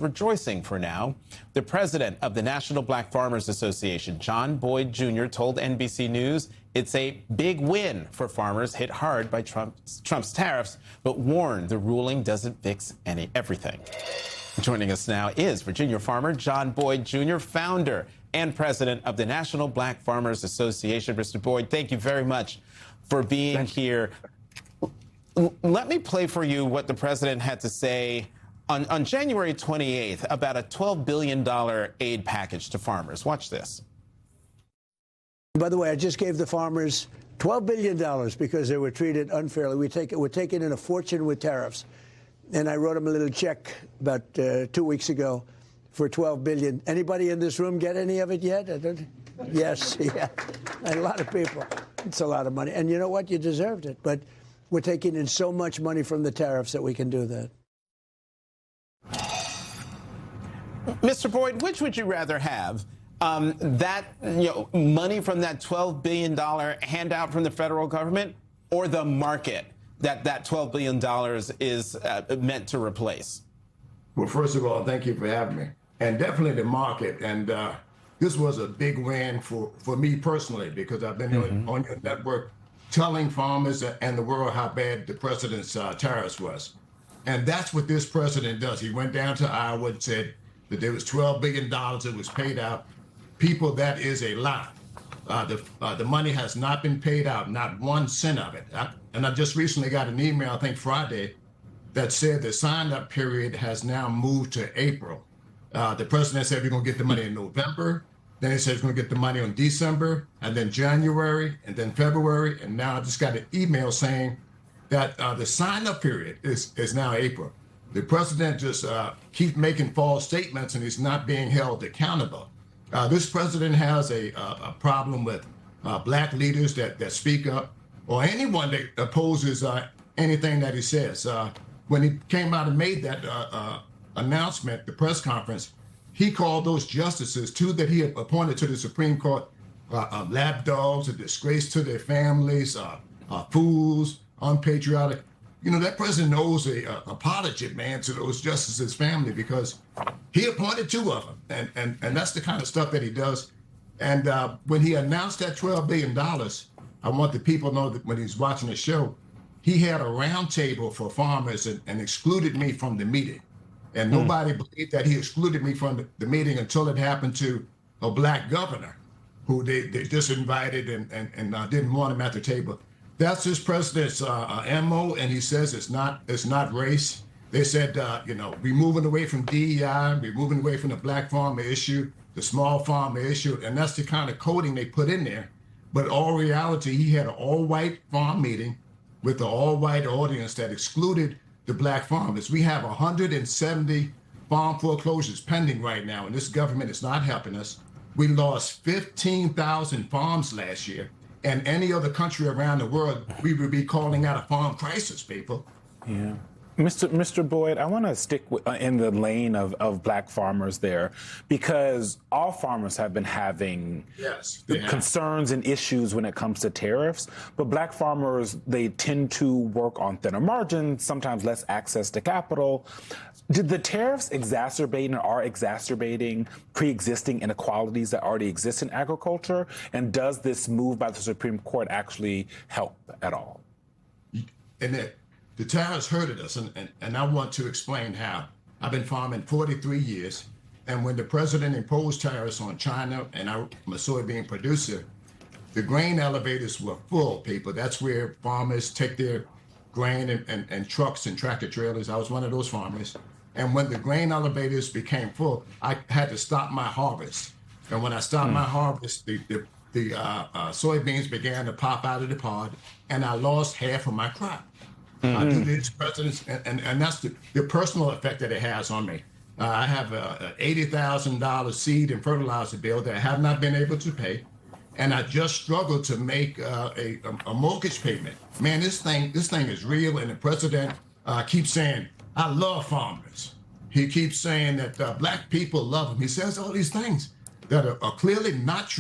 rejoicing for now. The president of the National Black Farmers Association, John Boyd Jr., told NBC News it's a big win for farmers hit hard by Trump's tariffs, but warned the ruling doesn't fix everything. Joining us now is Virginia farmer John Boyd Jr., founder and president of the National Black Farmers Association. Mr. Boyd, thank you very much for being here. Let me play for you what the president had to say on January 28th about a $12 billion aid package to farmers. Watch this. By the way, I just gave the farmers $12 billion because they were treated unfairly. We're taking in a fortune with tariffs. And I wrote them a little check about 2 weeks ago for $12 billion. Anybody in this room get any of it yet? Yes, yeah. A lot of people. It's a lot of money. And you know what? You deserved it. But we're taking in so much money from the tariffs that we can do that. Mr. Boyd, which would you rather have? That money from that $12 billion handout from the federal government, or the market that $12 billion is meant to replace? Well, first of all, thank you for having me. And definitely the market. And this was a big win for me personally, because I've been on your network telling farmers and the world how bad the president's tariffs was. And that's what this president does. He went down to Iowa and said that there was $12 billion that was paid out. People, that is a lie. The money has not been paid out, not 1 cent of it. And I just recently got an email, I think Friday, that said the sign-up period has now moved to April. The president said we're going to get the money in November. Then he said he's going to get the money in December, and then January, and then February. And now I just got an email saying that the sign-up period is now April. The president just keeps making false statements, and he's not being held accountable. This president has a problem with black leaders that speak up, or anyone that opposes anything that he says. When he came out and made that announcement, the press conference, he called those justices, two that he had appointed to the Supreme Court, lapdogs, a disgrace to their families, fools, unpatriotic. You know, that president owes a apology, man, to those justices' family, because he appointed 2 of them. And that's the kind of stuff that he does. And when he announced that $12 billion, I want the people to know that when he's watching the show, he had a roundtable for farmers and excluded me from the meeting. And nobody believed that he excluded me from the meeting until it happened to a black governor who they just invited and didn't want him at the table. That's his president's MO, and he says it's not race. They said, we're moving away from DEI, we're moving away from the black farmer issue, the small farmer issue, and that's the kind of coding they put in there. But all reality, he had an all-white farm meeting with an all-white audience that excluded the black farmers. We have 170 farm foreclosures pending right now, and this government is not helping us. We lost 15,000 farms last year. And any other country around the world, we would be calling out a farm crisis, people. Yeah. Mr. Boyd, I want to stick in the lane of black farmers there, because all farmers have been having concerns and issues when it comes to tariffs. But black farmers, they tend to work on thinner margins, sometimes less access to capital. Did the tariffs exacerbate and are exacerbating pre-existing inequalities that already exist in agriculture? And does this move by the Supreme Court actually help at all? And the tariffs hurted us, and I want to explain how. I've been farming 43 years, and when the president imposed tariffs on China, and I'm a soybean producer, the grain elevators were full, people. That's where farmers take their grain and trucks and tractor trailers. I was one of those farmers. And when the grain elevators became full, I had to stop my harvest. And when I stopped my harvest, the soybeans began to pop out of the pod, and I lost half of my crop. Due to these presidents, and that's the personal effect that it has on me. I have a $80,000 seed and fertilizer bill that I have not been able to pay, and I just struggled to make a mortgage payment. Man, this thing is real, and the president keeps saying, I love farmers. He keeps saying that black people love him. He says all these things that are clearly not true.